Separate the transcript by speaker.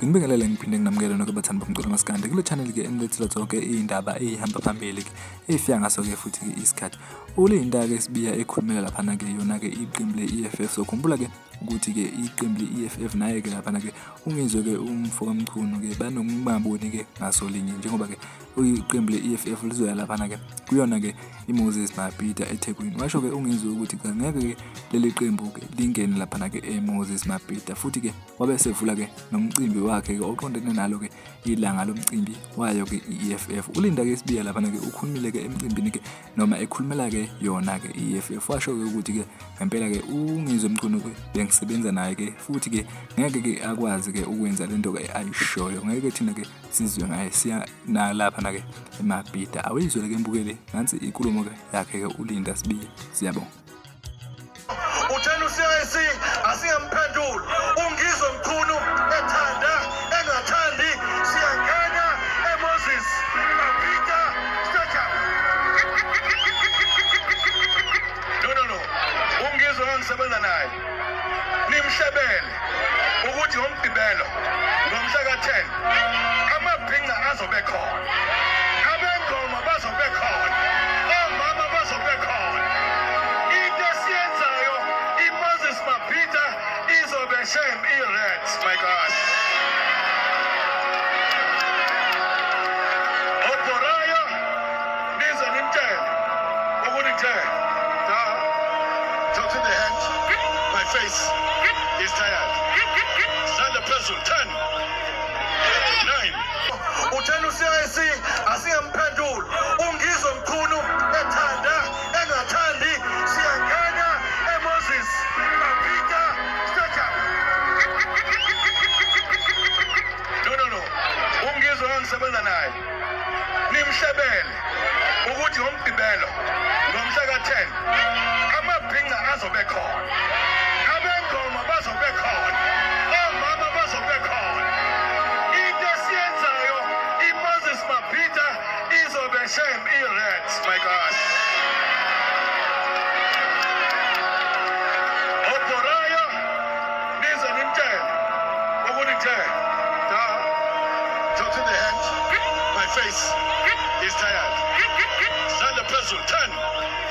Speaker 1: Ngibingelele ngiphinde nginamukele nonke bathanda bomculo maskandi kule channel ke enilethela zonke izindaba ezihamba phambili ke efika ngaso ke futhi ke isikhathi ulindaba ke sibiya ekhulumela lapha na ke yona ke iqembu le-EFF sokhumbula ke ukuthi ke iqembu le-EFF naye ke lapha na ke ungizwe ke umfoka mkhulu ke banokubamboni ke ngasolinye njengoba ke iqembu le-EFF lizoya lapha na ke kuyona ke iMoses Mabhida eThekwini washo ke ungizwe ukuthi ngeke ke leli qembu ke lingene lapha na ke eMoses Mabhida futhi ke wabe sevula ke nomcimbi wakhe ke oqondene nalo ke ilanga lomcimbi wayo ke iEFF ulinda ke sibiya lapha na ke ukhulumile ke emcimbini ke noma ekhulumela ke yona ke iEFF washo ke ukuthi ke ngempela ke ungizwe mkhulu ke bengisebenza naye ke futhi ke ngeke ke akwazi ke ukwenza lento ke ayishoyo ngeke thina ke sizwe ngaye siya na lapha na ke eMabhida awuyizwe ke mbukele nansi inkulumo ke yakhe ke ulinda sibiya siyabonga
Speaker 2: uthena uSiyasi asingemphendula ungizwe mkhulu ethanda engathandi siyangena eMoses Mabhida stadium no ungizwe ngisebenza naye nimshebele ukuthi ngomgqibelo ngomhla ka-10 amabhinqa azobe khona abengoma bazobe khona omama bazobe khona into esiyenzayo iMoses Mabhida izobe shame i-reds my God obhorayo nize nimtshele ukunithela talk to the hand my face is tired stand the person 10 9 uthena uSiyasi asingemphendula ungizwe mkhulu ethanda engathandi siyangena eMoses Mabhida stadium no ungizwe ngisebenza naye nimshebele ukuthi ngomgqibelo ngomhla ka-10 amabhinqa azobe khona abengoma bazobe khona omama bazobe khona into esiyenzayo iMoses Mabhida izobe shame i-reds my God obhorayo nize nimtshele ukunithela talk to the hand my face is tired stand the person 10